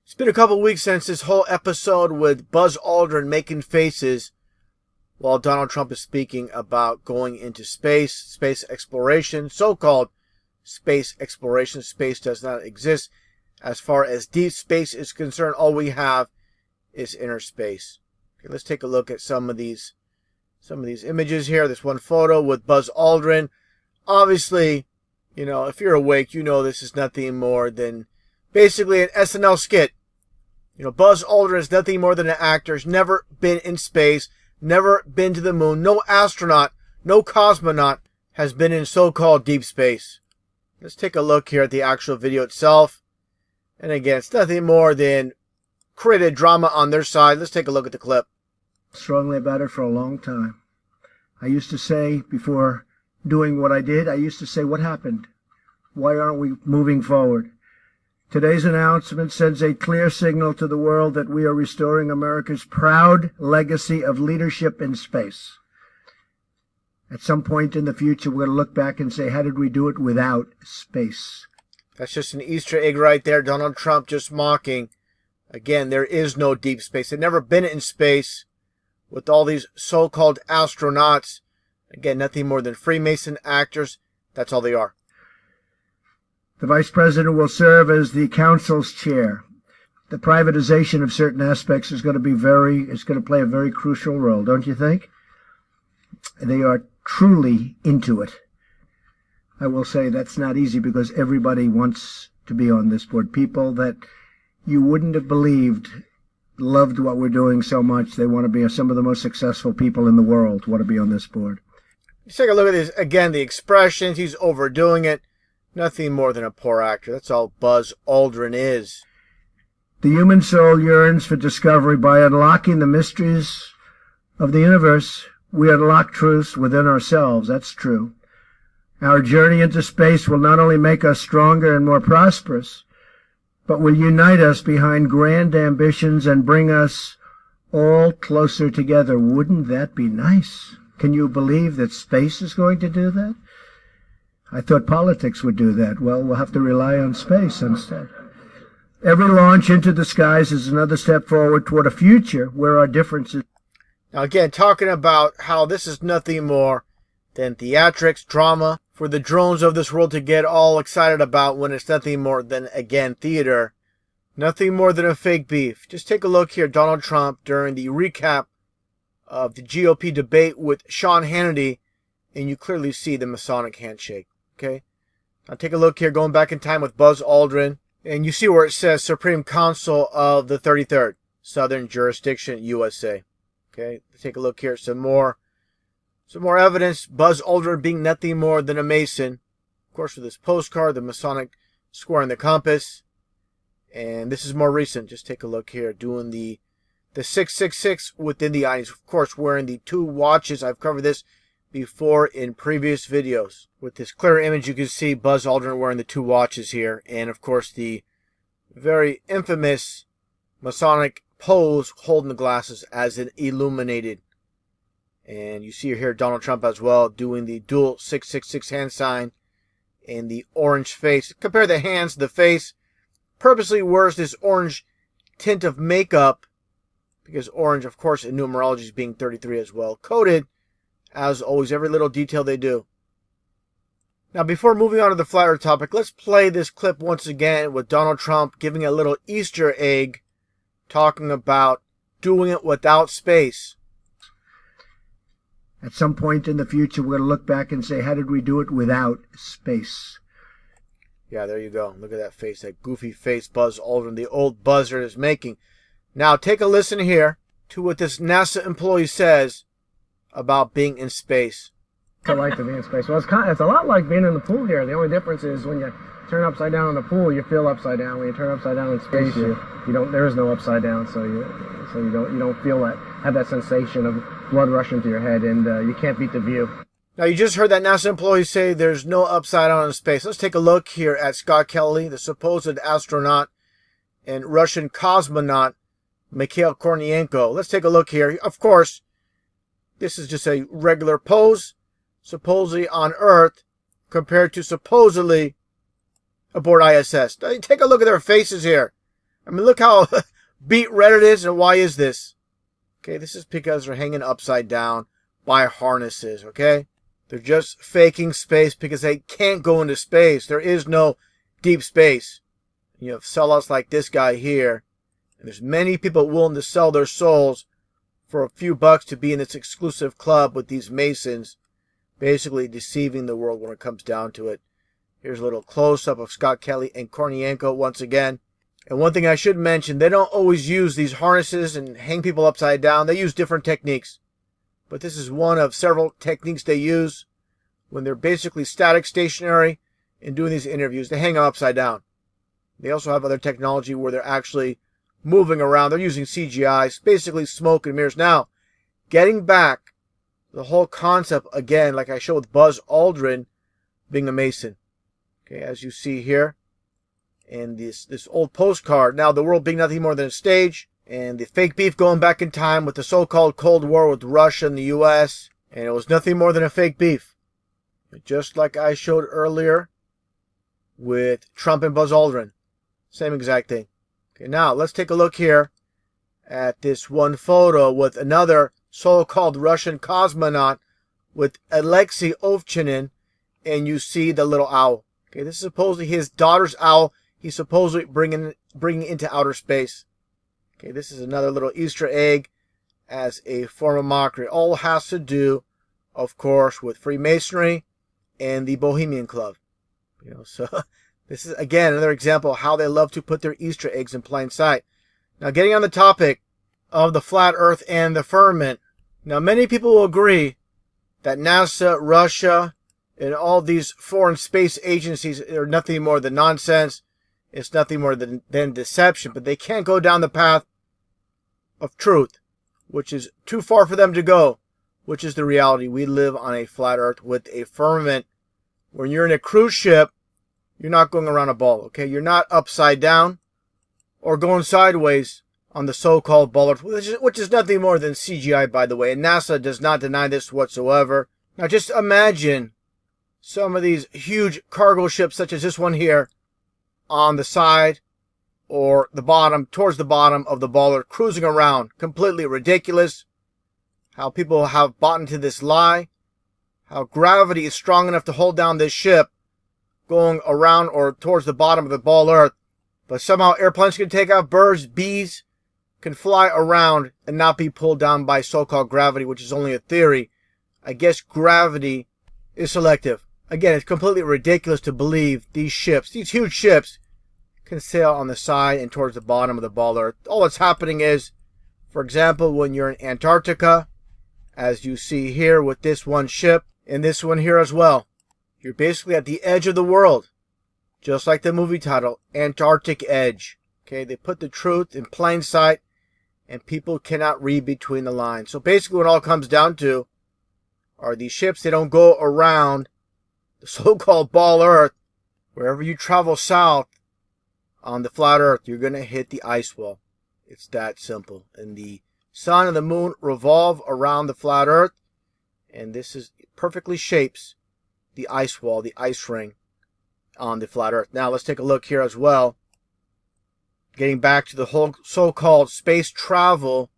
It's been a couple weeks since this whole episode with Buzz Aldrin making faces while Donald Trump is speaking about going into space exploration, so-called space exploration. Space does not exist. As far as deep space is concerned, all we have is inner space. Okay, let's take a look at some of these images here. This one photo with Buzz Aldrin. Obviously, you know, if you're awake, you know this is nothing more than basically an SNL skit. You know, Buzz Aldrin is nothing more than an actor. He's never been in space, never been to the moon. No astronaut, no cosmonaut has been in so-called deep space. Let's take a look here at the actual video itself. And again, it's nothing more than created drama on their side. Let's take a look at the clip. Strongly about it for a long time. I used to say, before doing what I did, I used to say, what happened? Why aren't we moving forward? Today's announcement sends a clear signal to the world that we are restoring America's proud legacy of leadership in space. At some point in the future, we're going to look back and say, how did we do it without space? That's just an Easter egg right there. Donald Trump just mocking. Again, there is no deep space. They've never been in space with all these so-called astronauts. Again, nothing more than Freemason actors. That's all they are. The Vice President will serve as the Council's chair. The privatization of certain aspects is going to play a very crucial role, don't you think? They are truly into it. I will say that's not easy because everybody wants to be on this board. People that you wouldn't have believed loved what we're doing so much. They want to be some of the most successful people in the world want to be on this board. Let's take a look at this. Again, the expressions. He's overdoing it. Nothing more than a poor actor. That's all Buzz Aldrin is. The human soul yearns for discovery. By unlocking the mysteries of the universe, we unlock truths within ourselves. That's true. Our journey into space will not only make us stronger and more prosperous, but will unite us behind grand ambitions and bring us all closer together. Wouldn't that be nice? Can you believe that space is going to do that? I thought politics would do that. Well, we'll have to rely on space instead. Every launch into the skies is another step forward toward a future where our differences... Now again, talking about how this is nothing more than theatrics, drama, for the drones of this world to get all excited about when it's nothing more than, again, theater. Nothing more than a fake beef. Just take a look here, Donald Trump, during the recap of the GOP debate with Sean Hannity, and you clearly see the Masonic handshake. Okay, now take a look here, going back in time with Buzz Aldrin, and you see where it says Supreme Council of the 33rd Southern Jurisdiction, USA. Okay, take a look here, some more evidence. Buzz Aldrin being nothing more than a Mason, of course, with this postcard, the Masonic square and the compass, and this is more recent. Just take a look here, doing the 666 within the eyes, of course, wearing the two watches. I've covered this before in previous videos. With this clear image, you can see Buzz Aldrin wearing the two watches here, and of course the very infamous Masonic pose holding the glasses as an illuminated. And you see here Donald Trump as well doing the dual 666 hand sign and the orange face. Compare the hands to the face. Purposely wears this orange tint of makeup because orange, of course, in numerology is being 33 as well. Coded, as always, every little detail they do. Now, before moving on to the flat earth topic, let's play this clip once again with Donald Trump giving a little Easter egg talking about doing it without space. At some point in the future, we're going to look back and say, how did we do it without space? Yeah, there you go. Look at that face, that goofy face Buzz Aldrin, the old buzzard, is making. Now, take a listen here to what this NASA employee says about being in space. I like to be in space. Well, it's a lot like being in the pool here. The only difference is when you turn upside down in the pool, you feel upside down. When you turn upside down in space, you don't. There is no upside down, so you don't feel that, have that sensation of blood rushing to your head, and you can't beat the view. Now, you just heard that NASA employee say there's no upside down in space. Let's take a look here at Scott Kelly, the supposed astronaut, and Russian cosmonaut Mikhail Kornienko. Let's take a look here. Of course, this is just a regular pose, supposedly on Earth, compared to supposedly aboard ISS. Take a look at their faces here. I mean, look how beat red it is, and why is this? Okay, this is because they're hanging upside down by harnesses, okay? They're just faking space because they can't go into space. There is no deep space. You have sellouts like this guy here. And there's many people willing to sell their souls for a few bucks to be in this exclusive club with these Masons, basically deceiving the world when it comes down to it. Here's a little close-up of Scott Kelly and Kornienko once again. And one thing I should mention, they don't always use these harnesses and hang people upside down. They use different techniques. But this is one of several techniques they use when they're basically static, stationary, and doing these interviews. They hang them upside down. They also have other technology where they're actually moving around. They're using CGI, basically smoke and mirrors. Now, getting back the whole concept again, like I showed with Buzz Aldrin being a Mason. Okay, as you see here. And this old postcard. Now, the world being nothing more than a stage. And the fake beef going back in time with the so-called Cold War with Russia and the U.S. And it was nothing more than a fake beef. Just like I showed earlier with Trump and Buzz Aldrin. Same exact thing. Okay, now let's take a look here at this one photo with another so-called Russian cosmonaut with Alexei Ovchinin, and you see the little owl. Okay, this is supposedly his daughter's owl. He's supposedly bringing into outer space. Okay, this is another little Easter egg as a form of mockery. All has to do, of course, with Freemasonry and the Bohemian Club. You know, so this is again another example of how they love to put their Easter eggs in plain sight. Now, getting on the topic of the flat Earth and the firmament. Now, many people will agree that NASA, Russia, and all these foreign space agencies are nothing more than nonsense. It's nothing more than deception. But they can't go down the path of truth, which is too far for them to go, which is the reality. We live on a flat Earth with a firmament. When you're in a cruise ship, you're not going around a ball, okay? You're not upside down or going sideways on the so-called ball Earth, which is nothing more than CGI, by the way. And NASA does not deny this whatsoever. Now, just imagine some of these huge cargo ships, such as this one here, on the side or the bottom, towards the bottom of the ball Earth, cruising around. Completely ridiculous. How people have bought into this lie. How gravity is strong enough to hold down this ship going around or towards the bottom of the ball Earth. But somehow airplanes can take off, birds, bees can fly around and not be pulled down by so-called gravity, which is only a theory. I guess gravity is selective. Again, it's completely ridiculous to believe these ships, these huge ships, can sail on the side and towards the bottom of the ball Earth. All that's happening is, for example, when you're in Antarctica, as you see here with this one ship, and this one here as well, you're basically at the edge of the world. Just like the movie title, Antarctic Edge. Okay, they put the truth in plain sight, and people cannot read between the lines. So basically what it all comes down to are these ships. They don't go around the so-called ball Earth. Wherever you travel south on the flat Earth, you're going to hit the ice wall. It's that simple. And the sun and the moon revolve around the flat Earth, and this is perfectly shapes the ice wall, the ice ring on the flat Earth. Now let's take a look here as well. Getting back to the whole so-called space travel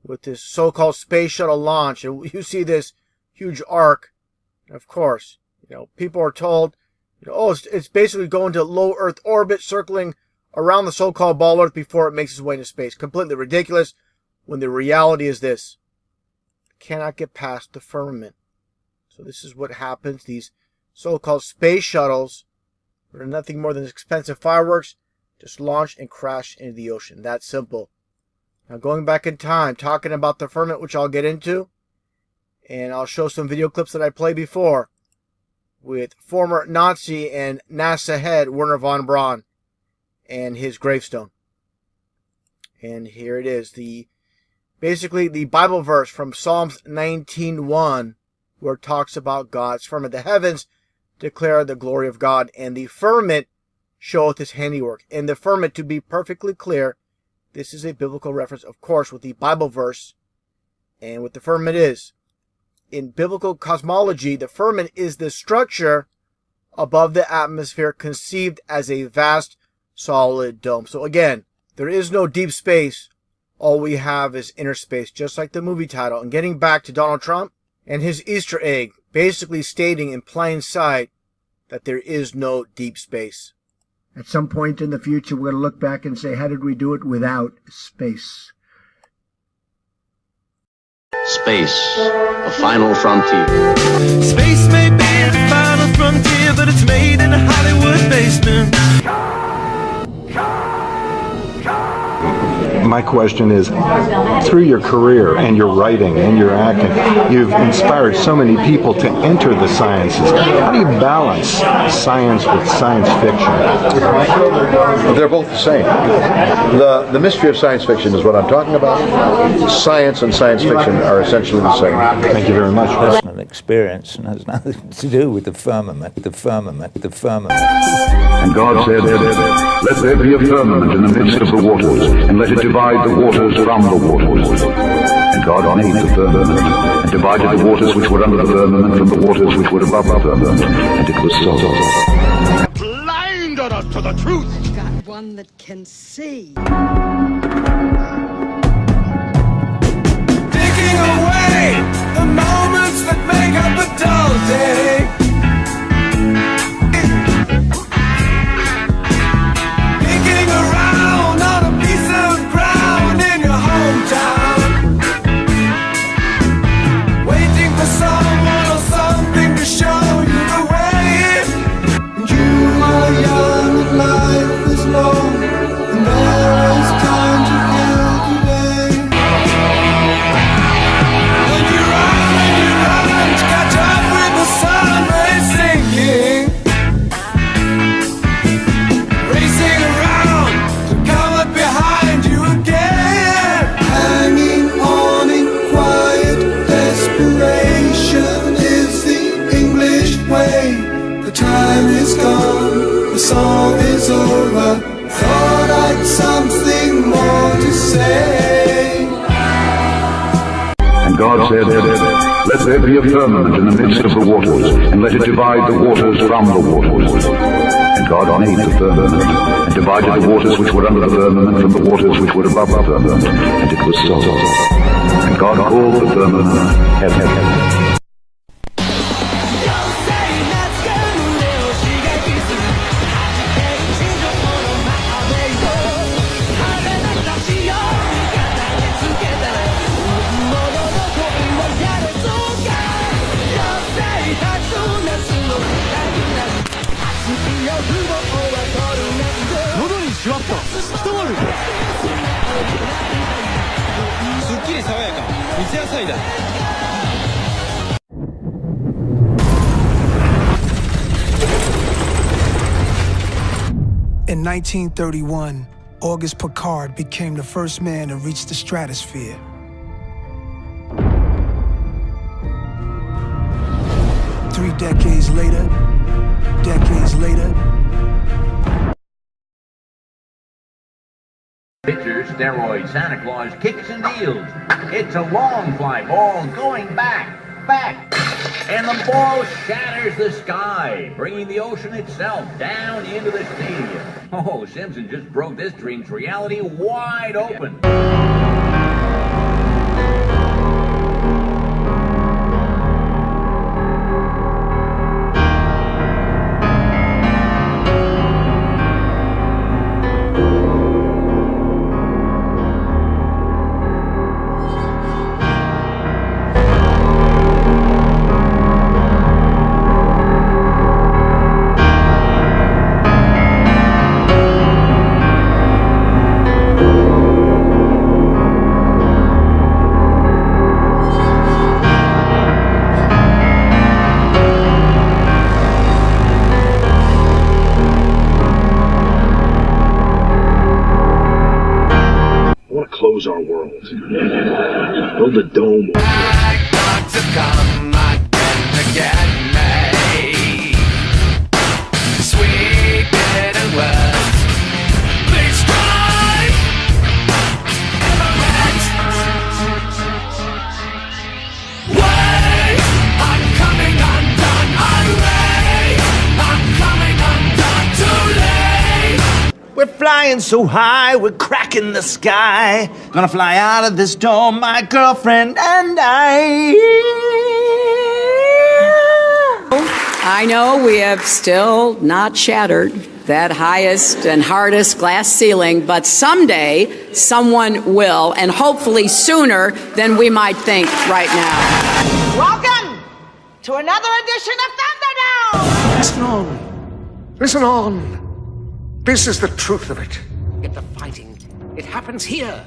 with this so-called space shuttle launch. And you see this huge arc. And of course, you know, people are told, you know, oh, it's basically going to low Earth orbit, circling around the so-called ball Earth before it makes its way into space. Completely ridiculous, when the reality is this. It cannot get past the firmament. So this is what happens. These so-called space shuttles are nothing more than expensive fireworks, just launch and crash into the ocean. That simple. Now going back in time, talking about the firmament, which I'll get into, and I'll show some video clips that I played before with former Nazi and NASA head Werner von Braun and his gravestone. And here it is, basically the Bible verse from Psalms 19:1, where it talks about God's firmament. The heavens declare the glory of God, and the firmament showeth his handiwork. And the firmament, to be perfectly clear, this is a biblical reference, of course, with the Bible verse. And what the firmament is, in biblical cosmology, the firmament is the structure above the atmosphere, conceived as a vast solid dome. So again, There is no deep space. All we have is inner space, just like the movie title. And getting back to Donald Trump and his Easter egg, basically stating in plain sight that there is no deep space. At some point in the future, we're going to look back and say, how did we do it without space? Space, the final frontier. Space may be the final frontier, but it's made in a Hollywood basement. My question is, through your career and your writing and your acting, you've inspired so many people to enter the sciences. How do you balance science with science fiction? They're both the same. The mystery of science fiction is what I'm talking about. Science and science fiction are essentially the same. Thank you very much. Personal experience and has nothing to do with the firmament. And God said, let there be a firmament in the midst of the waters, and let it divide the waters from the waters. And God made the firmament, and divided the waters which were under the firmament from the waters which were above the firmament. And it was so. Blinded us to the truth! Got one that can see. Taking away the moments that make up a dull day. Picking around on a piece of ground in your hometown. Waiting for someone or something to show you the way. You are young and life is long, and there is time to kill today. When you run to catch up with the sun rays sinking, racing around to come up behind you again. Hanging on in quiet desperation is the English way. The time is gone, the song is over. Thought I'd something more to say. And God said, let there be a firmament in the midst of the waters, and let it divide the waters from the waters. And God made the firmament, and divided the waters which were under the firmament from the waters which were above the firmament. And it was so. And God called the firmament heaven. In 1931, Auguste Piccard became the first man to reach the stratosphere. Decades later, Pitchers, steroids, Santa Claus, kicks and deals. It's a long fly ball going back, and the ball shatters the sky, bringing the ocean itself down into the stadium. Oh, Simpson just broke this dream's reality wide open. Close our world. Build a dome. I got to come again to get me. Sweet bitter words. Please try. Wait, I'm coming undone. I'm coming undone too late. We're flying flying so high, we're cracking the sky. Gonna fly out of this dome, my girlfriend and I. I know we have still not shattered that highest and hardest glass ceiling, but someday someone will, and hopefully sooner than we might think right now. Welcome to another edition of Thunderdome! Listen on. Listen on. This is the truth of it. Yet the fighting, it happens here,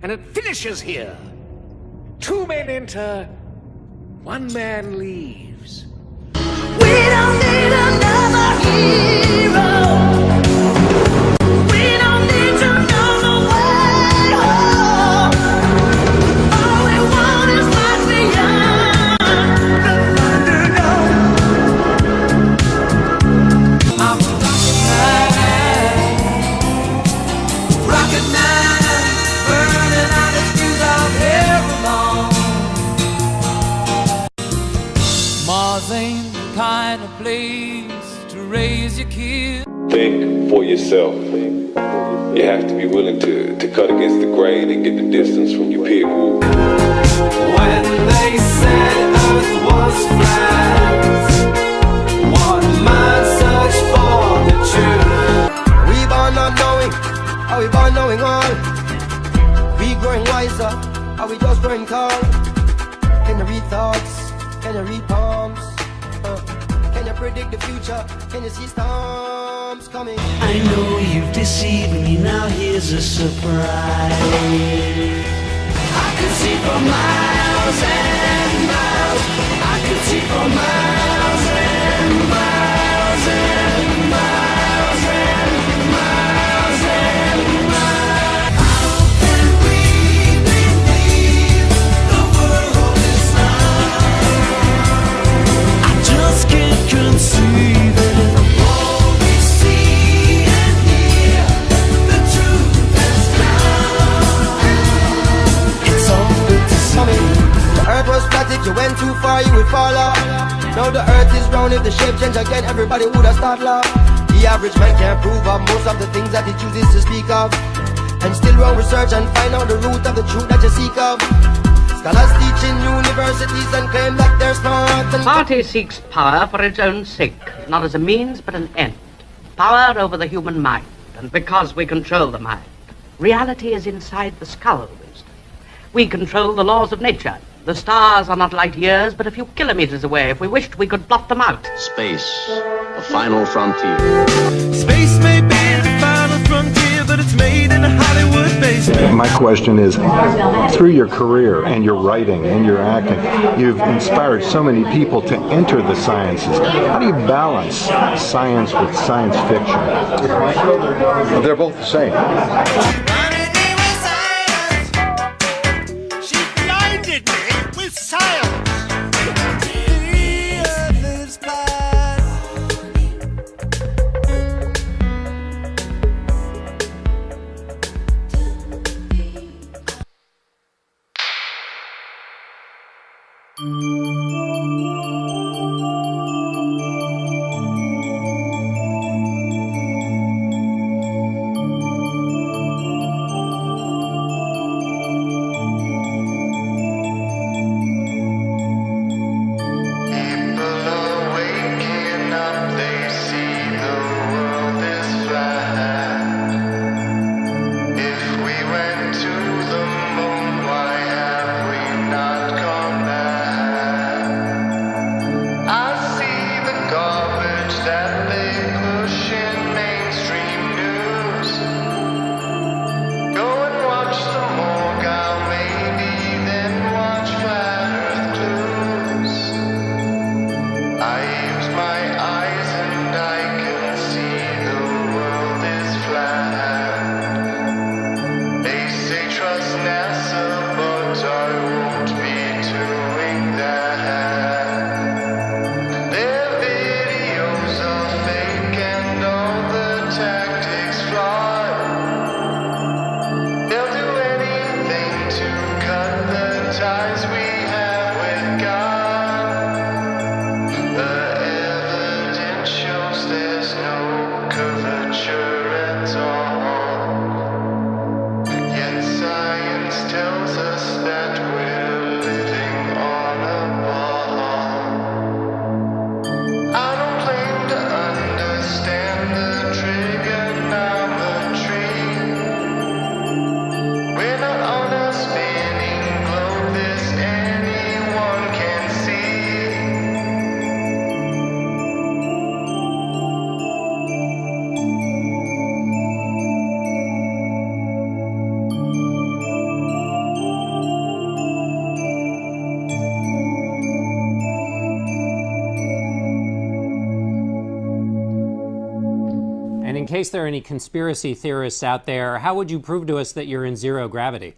and it finishes here. 2 men enter, 1 man leaves. We don't need another hero. We don't need to know the way home. All we want is what's beyond the Thunderdome. I'm a rocket man, burning out its fuse out here alone. Mars ain't kind of place to raise your kids. Think for yourself. You have to be willing to cut against the grain and get the distance from your peer group. When they said Earth was flat, one man searched for the truth. We born not knowing, are we born knowing all? We growing wiser, are we just growing tall? Can you read thoughts? Can you read palms? Can you predict the future? Can you see storms coming? I know you've deceived me, now here's a surprise. I could see for miles and miles. I could see for miles and miles and miles and miles and miles. How can we believe the world is not? I just can't conceive it. All we see and hear, the truth has come. It's all good to see. The earth was flat, if you went too far you would fall off. Now the earth is round, if the shape change again everybody would have start laugh. The average man can't prove of most of the things that he chooses to speak of, and still run research and find out the root of the truth that you seek of. Scholars teach in universities and claim that they're smart. The party seeks power for its own sake, not as a means but an end. Power over the human mind, and because we control the mind. Reality is inside the skull, Winston. We control the laws of nature. The stars are not light years, but a few kilometers away. If we wished, we could blot them out. Space, the final frontier. Space may be the final frontier, but it's made in a Hollywood basement. My question is, through your career and your writing and your acting, you've inspired so many people to enter the sciences. How do you balance science with science fiction? They're both the same. With science. The earth is flat. there's no curvature at all. case there are any conspiracy theorists out there, how would you prove to us that you're in zero gravity?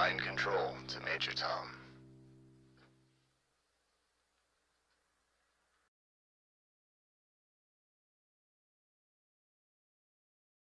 Mind control to Major Tom.